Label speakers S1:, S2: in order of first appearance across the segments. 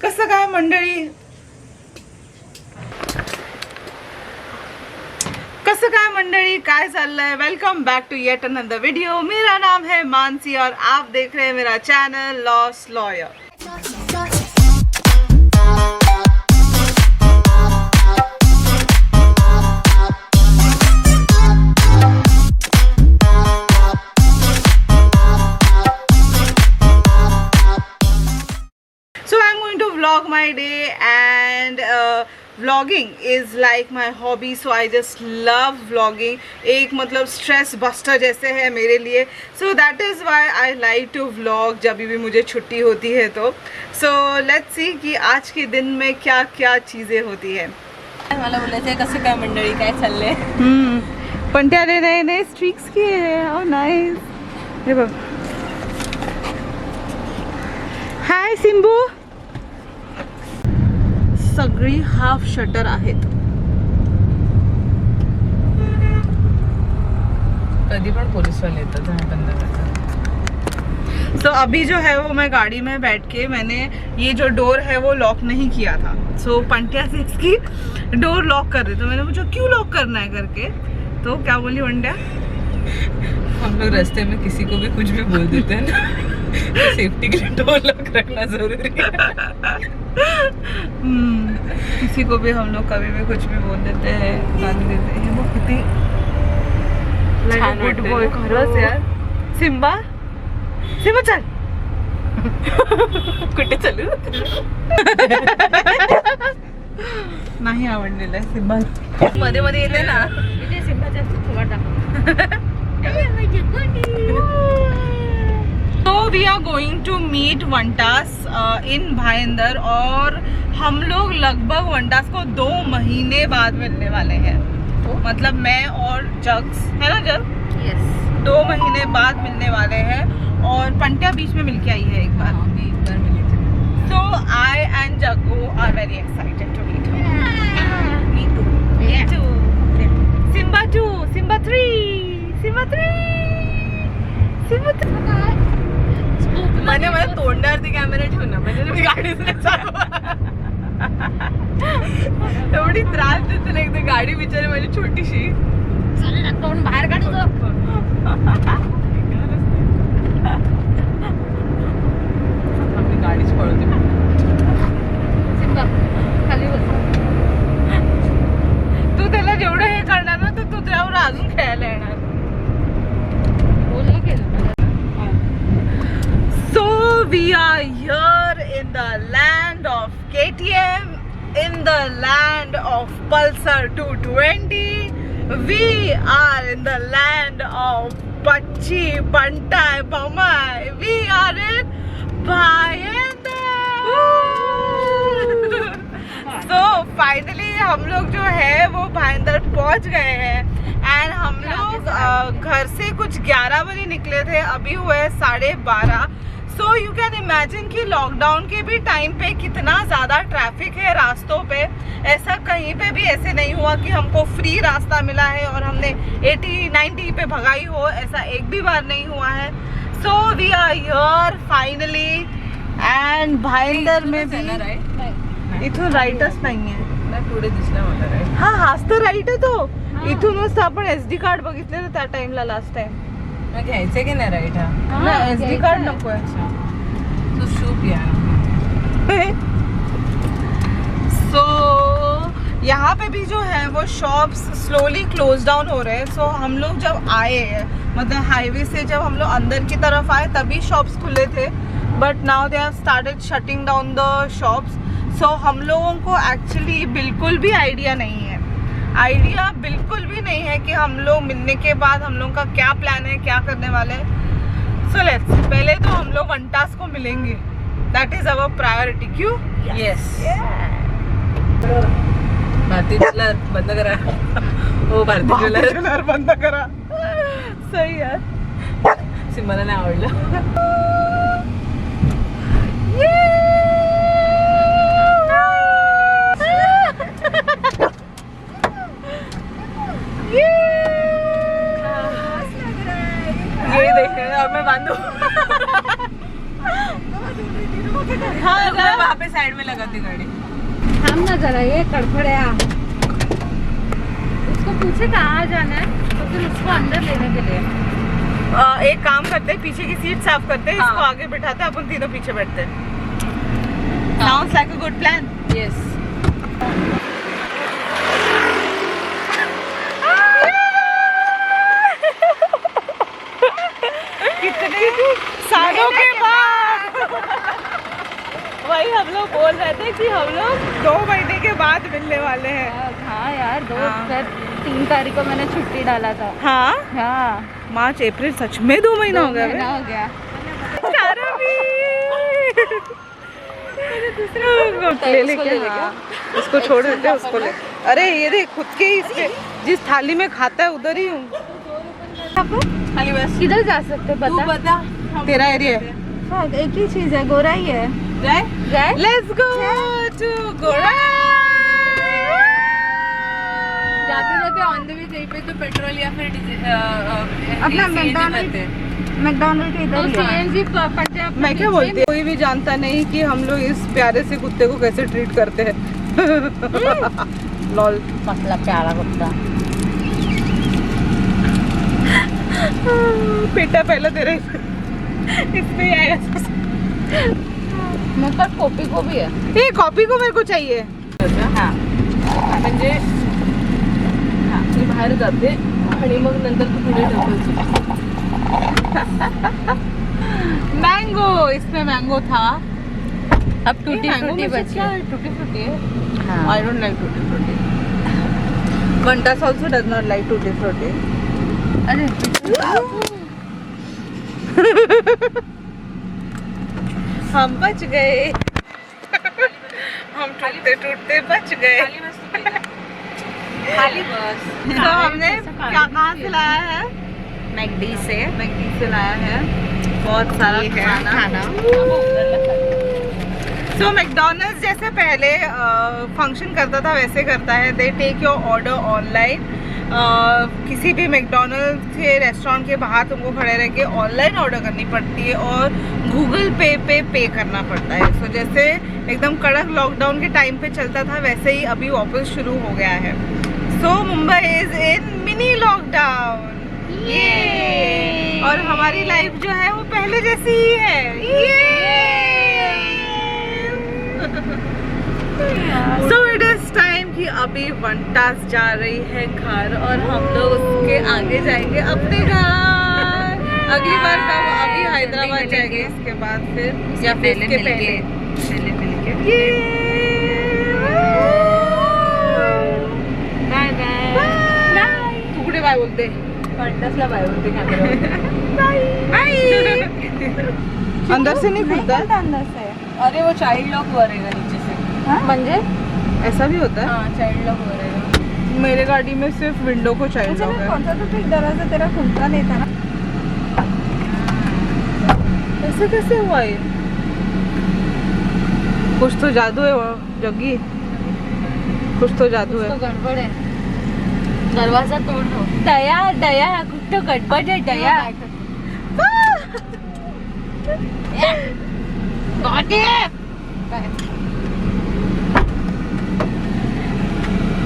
S1: कसं काय मंडळी, कसं काय मंडळी, काय चाललंय? Welcome back to yet another video. मेरा नाम है मानसी और आप देख रहे हैं मेरा channel lost lawyer. So I'm going to vlog my day and vlogging is like my hobby, so I just love vlogging। एक मतलब stress buster जैसे है मेरे लिए, so that is why I like to vlog जब भी मुझे छुट्टी होती है तो। So let's see कि आज के दिन में क्या क्या चीज़ें होती है।
S2: मला बोलायचं कसं काय मंडळी, काय चाललंय?
S1: पंट्याने नए नए स्ट्रीक्स किए हैं, हाउ नाइस। हे बघ, हाय सिंबू। सगळी हाफ शटर आहेत।
S2: कधी पण पोलीस वाले येतात बंद करतात।
S1: तो अभी जो है वो मैं गाड़ी में बैठ के मैंने ये जो डोर है वो लॉक नहीं किया था। सो पंट्या से इसकी डोर लॉक कर रहे, तो मैंने पूछा क्यों लॉक करना है करके, तो क्या बोली पंट्या,
S2: हम लोग रास्ते में किसी को भी कुछ भी बोल देते हैं ना, सेफ्टी के लिए डोर लॉक रखना जरूरी है।
S1: किसी को भी हम लोग कभी भी कुछ भी बोल देते हैं, गाली देते हैं। वो कितनी गुड बॉय, खरंच यार। सिम्बा, सिम्बा चल।
S2: कुठे चलू?
S1: नाही आवडलेलं आहे सिम्बा।
S2: मध्ये मध्ये येते ना,
S1: तो we are going to meet Vantas in Bhayandar, और हम लोग लगभग वंटास को 2 महीने बाद मिलने वाले हैं। मतलब मैं और जग्स, है ना जग?
S2: यस,
S1: 2 महीने बाद मिलने वाले हैं, और पंट्या बीच में मिलके आई है एक बार। So I and Jaggu are very excited to meet her. Me too. Me too. Simba 2, Simba 3, Simba 3, Simba 3.
S2: म्हणजे मला तोंडावरती कॅमेरा ठेवून ना, म्हणजे मी गाडीच नाही चालवत। एवढी त्रास देते ना एकदा गाडी, बिचारी माझी छोटीशी, तोंड बाहेर काढतो। गाडीच पळवते खाली बस।
S1: तू त्याला जेवढं हे करणार ना, तर तू त्यावर अजून खेळायला येणार। So we are here in the land of KTM, in the land of Pulsar 220. We are in the land of Pachi, Pantai, Pamai. We are in Bhayandar. So finally हम लोग जो है वो भाईंदर पहुंच गए हैं, एंड हम लोग घर से कुछ 11 बजे निकले थे, अभी हुए 12:30। सो यू कैन इमेजिन कि लॉकडाउन के भी टाइम पे कितना ज़्यादा ट्रैफिक है रास्तों पे। ऐसा कहीं पे भी ऐसे नहीं हुआ कि हमको फ्री रास्ता मिला है और हमने 80-90 पे भगाई हो, ऐसा एक भी बार नहीं हुआ है। So we are here finally, and Bhayandar में भी इथून राईटच नाहीये
S2: ना, पुढे दिसला मला राईट।
S1: हा, हाच तर राईट आहे तो। इथूनच आपण SD कार्ड बघितलेलं त्या टाइमला लास्ट टाइम।
S2: घ्यायचंय की नाही राईट? हा
S1: ना, SD कार्ड नको आहे।
S2: तो शूप या।
S1: सो यहाँ पे भी जो है वो शॉप्स स्लोली क्लोज डाउन हो रहे हैं। सो हम लोग जब आए, मतलब हाईवे से जब हम लोग अंदर की तरफ आए तभी शॉप्स खुले थे, but now they have started shutting down the shops. So हम लोगों को एक्चुअली बिल्कुल भी आइडिया नहीं है, आइडिया बिल्कुल भी नहीं है कि हम लोग मिलने के बाद हम लोगों का क्या प्लान है, क्या करने वाले हैं। सो लेट्स, पहले तो हम लोग वंटास को मिलेंगे, दैट इज अवर प्रायोरिटी। क्यों?
S2: यस। भारतीय ज्वेलर बंद करा। हो, भारतीय ज्वेलर
S1: बंद करा। सही है,
S2: सिम्बाला नाही आवडलं।
S1: ये देखिए, अब मैं बांधू। हाँ
S2: मैं वहाँ पे साइड में लगाती गाड़ी।
S3: हम ना जरा ये कड़फड़िया उसको पूछे कहाँ जाना है तो फिर उसको अंदर लेने के लिए
S1: एक काम करते हैं, पीछे की सीट साफ करते हैं,
S2: हाँ।
S1: इसको आगे बिठाते हैं, अपन तीनों पीछे बैठते हैं। Sounds like a good plan.
S2: Yes.
S1: कितने सालों के बाद वही हम लोग बोल रहे थे कि हम लोग 2 महीने के बाद मिलने वाले हैं।
S3: हाँ यार
S1: हाँ।
S3: 3 तारीख को मैंने छुट्टी डाला था।
S1: हाँ,
S3: हाँ
S1: मार्च अप्रैल सच में 2 महीना हो गया।
S3: महीना हो गया।
S1: ले लेके हाँ, उसको छोड़ देते हैं, उसको ले। अरे ये देख खुद के ही इसके जिस थाली में खाता है उधर ही हूँ।
S2: खाली बस
S3: किधर जा सकते
S2: तू
S3: बता?
S2: बता।
S1: तेरा एरिया है।
S3: हाँ, एक ही चीज है, गोरा ही है।
S2: जाए
S3: जाए?
S1: Let's go to Goa.
S2: जाते जाते ऑन द वे कहीं पे तो पेट्रोल या फिर
S3: अपना मैकडॉनल्ड के इधर सीएनजी पंजाब।
S1: मैं क्या बोलती हूँ, कोई भी जानता नहीं कि हम लोग इस प्यारे से कुत्ते को कैसे ट्रीट करते हैं। लॉल
S3: पतला प्यारा कुत्ता।
S1: बेटा पहले तेरे इसमें ही आएगा।
S3: मेरे पास कॉपी को भी है।
S1: ये कॉपी को मेरे को चाहिए।
S2: हाँ म्हणजे हाँ मी बाहेर जाते आणि मग नंतर तू पुढे ढकलशील।
S1: मैंगो, इसमें मैंगो था।
S3: अब टूटी फ्रूटी बची है।
S1: टूटी फ्रूटी है।
S3: हाँ।
S1: I don't like tutti frutti. Vantas also does not like tutti frutti.
S3: अरे
S1: हम बच गए। हम टूटते टूटते बच गए।
S2: खाली बस।
S1: तो हमने क्या कहाँ से लाया है?
S3: मैकडी से
S1: लाया है बहुत सारा खाना। सो मैकडॉनल्ड्स जैसे पहले फंक्शन करता था वैसे करता है। They take your order online. किसी भी मैकडॉनल्ड्स के रेस्टोरेंट के बाहर तुमको खड़े रह के ऑनलाइन ऑर्डर करनी पड़ती है और गूगल पे करना पड़ता है। सो जैसे एकदम कड़क लॉकडाउन के टाइम पे चलता था वैसे ही अभी वापस शुरू हो गया है। So Mumbai is in mini lockdown. ये और हमारी लाइफ जो है वो पहले जैसी ही है। सो इट इज टाइम कि अभी वंटास जा रही है घर और हम लोग उसके आगे जाएंगे अपने घर। अगली बार कब? अभी हैदराबाद जाएंगे, इसके बाद फिर या फिर इसके पहले मिलके।
S3: Bye bye.
S1: तू कुठे बाय बोलते?
S2: पंडसला बाय बोलते कॅमेरा।
S1: अंदर से नहीं खुलता है?
S3: अंदर से
S2: अरे वो चाइल्ड लॉक वरेगा नीचे से।
S3: म्हणजे
S1: ऐसा भी होता है?
S2: हाँ चाइल्ड लॉक वरेगा।
S1: मेरे गाड़ी में सिर्फ विंडो को चाइल्ड लॉक है।
S3: कौन सा तो ठीक दरवाजा तेरा खुलता नहीं था ना?
S1: ऐसे कैसे हुआ ये? कुछ तो जादू है वो जग्गी, कुछ तो जादू है।
S3: तो गड़बड़ है। दरवाजा तोड़ दो। दया दया कुछ तो गड़बड़ है। दया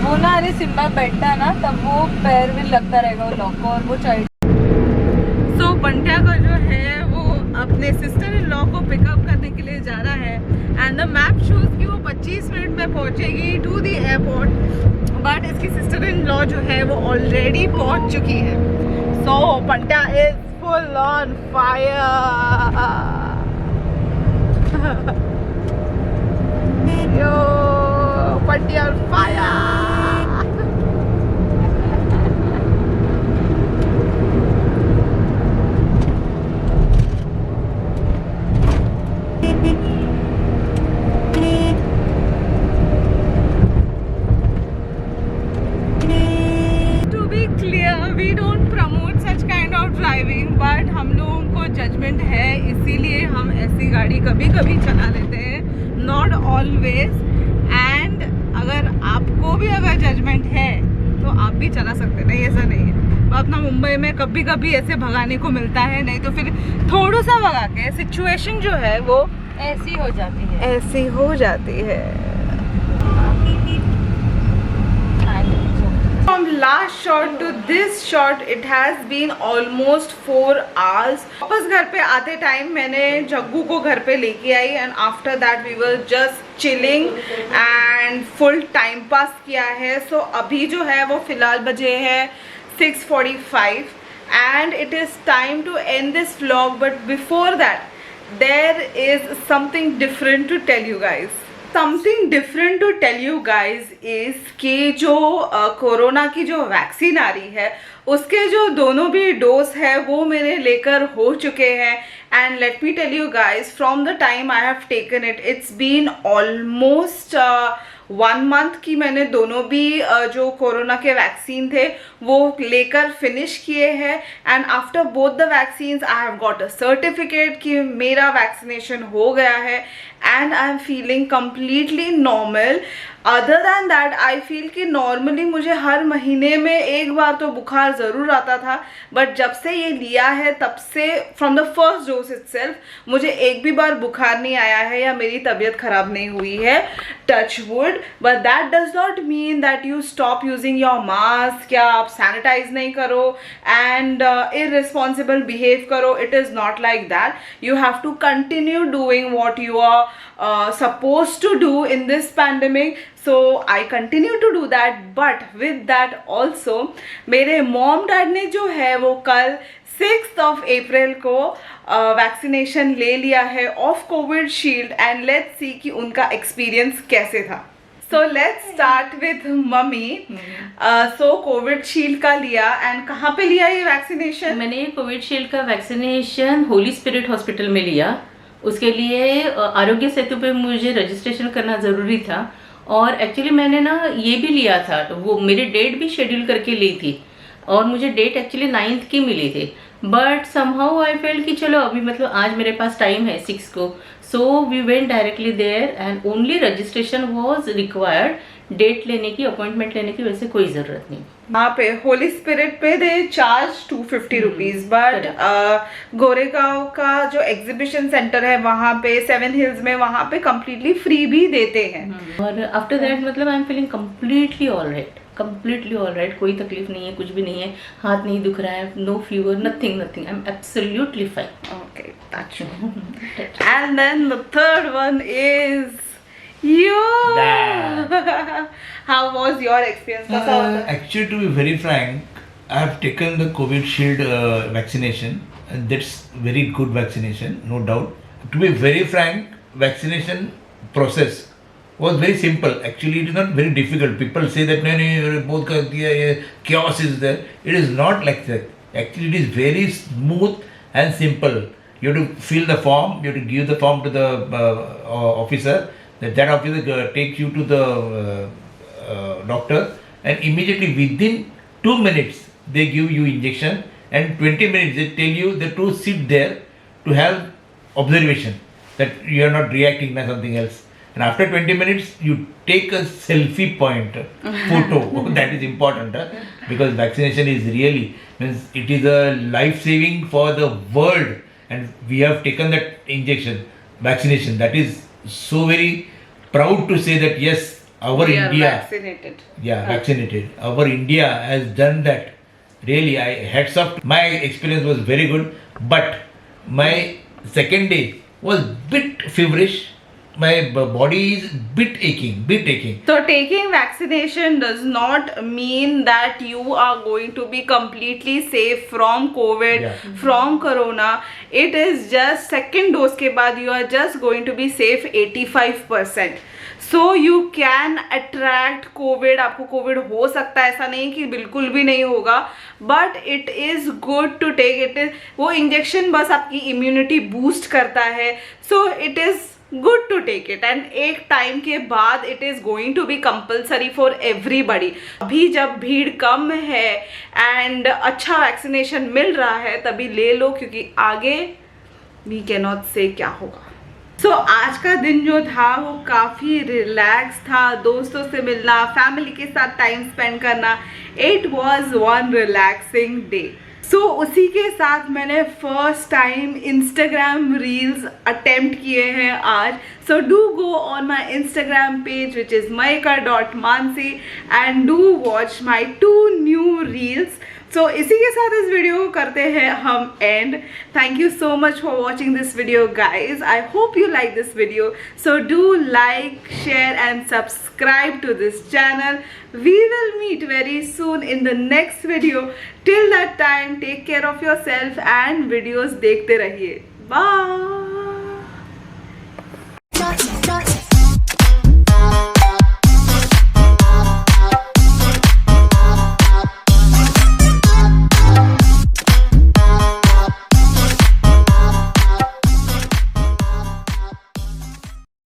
S2: वो ना अरे सिम्बा बैठता ना तब वो पैर भी लगता रहेगा वो लॉक को और वो चाइल्ड।
S1: सो बंटिया का जो है वो अपने सिस्टर इन लॉ को पिकअप करने के लिए जा रहा है एंड द मैप शोज कि वो 25 मिनट में पहुंचेगी टू द एयरपोर्ट। बट इसकी सिस्टर इन लॉ जो है वो ऑलरेडी पहुंच चुकी है। So Bantia is full on fire. Yo Bantia on fire. But हम लोगों को जजमेंट है इसीलिए हम ऐसी गाड़ी कभी कभी चला लेते हैं, नॉट ऑलवेज। एंड अगर आपको भी अगर जजमेंट है तो आप भी चला सकते, नहीं ऐसा नहीं है। अपना मुंबई में कभी कभी ऐसे भगाने को मिलता है, नहीं तो फिर थोड़ा सा भगा के सिचुएशन जो है वो
S3: ऐसी हो जाती है।
S1: ऐसी हो जाती है। From last shot to this shot it has been almost 4 hours. वापस घर पे आते टाइम मैंने जग्गू को घर पे लेके आई and after that we were just chilling and full time pass किया है। सो अभी जो है वो फिलहाल बजे है 6:45 and it is time to end this vlog, but before that there is something different to tell you guys. Something different to tell you guys is कि जो कोरोना की जो वैक्सीन आ रही है उसके जो दोनों भी डोज है वो मेरे लेकर हो चुके हैं and let me tell you guys from the time I have taken it it's been almost 1 month की मैंने दोनों भी जो कोरोना के वैक्सीन थे वो लेकर फिनिश किए हैं and after both the vaccines I have got a certificate कि मेरा वैक्सीनेशन हो गया है and I am feeling completely normal. Other than that I feel कि नॉर्मली मुझे हर महीने में एक बार तो बुखार ज़रूर आता था, बट जब से ये लिया है तब से from the first dose itself मुझे एक भी बार बुखार नहीं आया है या मेरी तबीयत ख़राब नहीं हुई है, touch wood. But that does not mean that you stop using your mask या आप सैनिटाइज नहीं करो एंड इररिस्पॉन्सिबल बिहेव करो। It is not like that. You have to continue doing what you are supposed to do in this pandemic, so I continue to do that, but with that also मेरे mom dad ने जो है वो कल 6th of April को vaccination ले लिया है of Covishield and let's see कि उनका एक्सपीरियंस कैसे था। So let's start with mummy. So Covishield का लिया एंड कहाँ पे लिया ये वैक्सीनेशन?
S4: मैंने कोविशील्ड का वैक्सीनेशन होली स्पिरिट हॉस्पिटल में लिया। उसके लिए आरोग्य सेतु पे मुझे रजिस्ट्रेशन करना ज़रूरी था और एक्चुअली मैंने ना ये भी लिया था, तो वो मेरी डेट भी शेड्यूल करके ली थी और मुझे डेट एक्चुअली 9th की मिली थी, बट समहाउ आई फेल्ट कि चलो अभी मतलब आज मेरे पास टाइम है 6 को, so we went directly there and only registration was required. Date लेने की, अपॉइंटमेंट लेने की वैसे कोई ज़रूरत नहीं।
S1: वहाँ पे होली स्पिरिट पे they charge 250 rupees, but Goregaon का जो एग्जीबिशन सेंटर है वहाँ पे 7 हिल्स में वहाँ पे कम्प्लीटली फ्री भी देते हैं।
S4: और आफ्टर दैट मतलब I am feeling completely all right, कोई तकलीफ नहीं है, कुछ भी नहीं है, हाथ नहीं दुख रहा है, no fever, nothing, I am absolutely fine.
S1: Okay, and then the third one is you. How was your experience?
S5: Actually, to be very frank, I have taken the Covishield vaccination, and that's very good vaccination, no doubt. To be very frank, vaccination process was very simple. Actually, it is not very difficult. People say that no, both kar diya, chaos is there. It is not like that. Actually, it is very smooth and simple. You have to fill the form. You have to give the form to the officer. That officer takes you to the doctor, and immediately within 2 minutes they give you injection, and 20 minutes they tell you that to sit there to have observation that you are not reacting to something else. And after 20 minutes you take a selfie point photo. That is important, because vaccination is really means it is a life saving for the world, and we have taken that injection vaccination. That is so very proud to say that yes, our
S1: we
S5: India
S1: are vaccinated.
S5: Yeah, vaccinated. Our India has done that. Really, I hats off. My experience was very good, but my second day was bit feverish. My body is bit aching.
S1: So taking vaccination does not mean that you are going to be completely safe from COVID, from Corona. It is just second dose के बाद you are just going to be safe 85%. So you can attract COVID. आपको COVID हो सकता है, ऐसा नहीं कि बिल्कुल भी नहीं होगा, but it is good to take it. वो इंजेक्शन बस आपकी इम्यूनिटी बूस्ट करता है, so it is good to take it, and एक टाइम के बाद it is going to be compulsory for everybody. अभी जब भीड़ कम है and अच्छा वैक्सीनेशन मिल रहा है तभी ले लो, क्योंकि आगे we cannot say क्या होगा। So आज का दिन जो था वो काफ़ी रिलैक्स था, दोस्तों से मिलना, फैमिली के साथ टाइम स्पेंड करना, it was one relaxing day. So उसी के साथ मैंने first time Instagram reels attempt किए हैं आज. So do go on my Instagram page which is mayika.mansi and do watch my 2 new reels. So इसी के साथ इस वीडियो को करते हैं हम end. Thank you so much for watching this video guys. I hope you like this video. So do like, share and subscribe to this channel. We will meet very soon in the next video. Till that time, take care of yourself and videos देखते रहिए. Bye.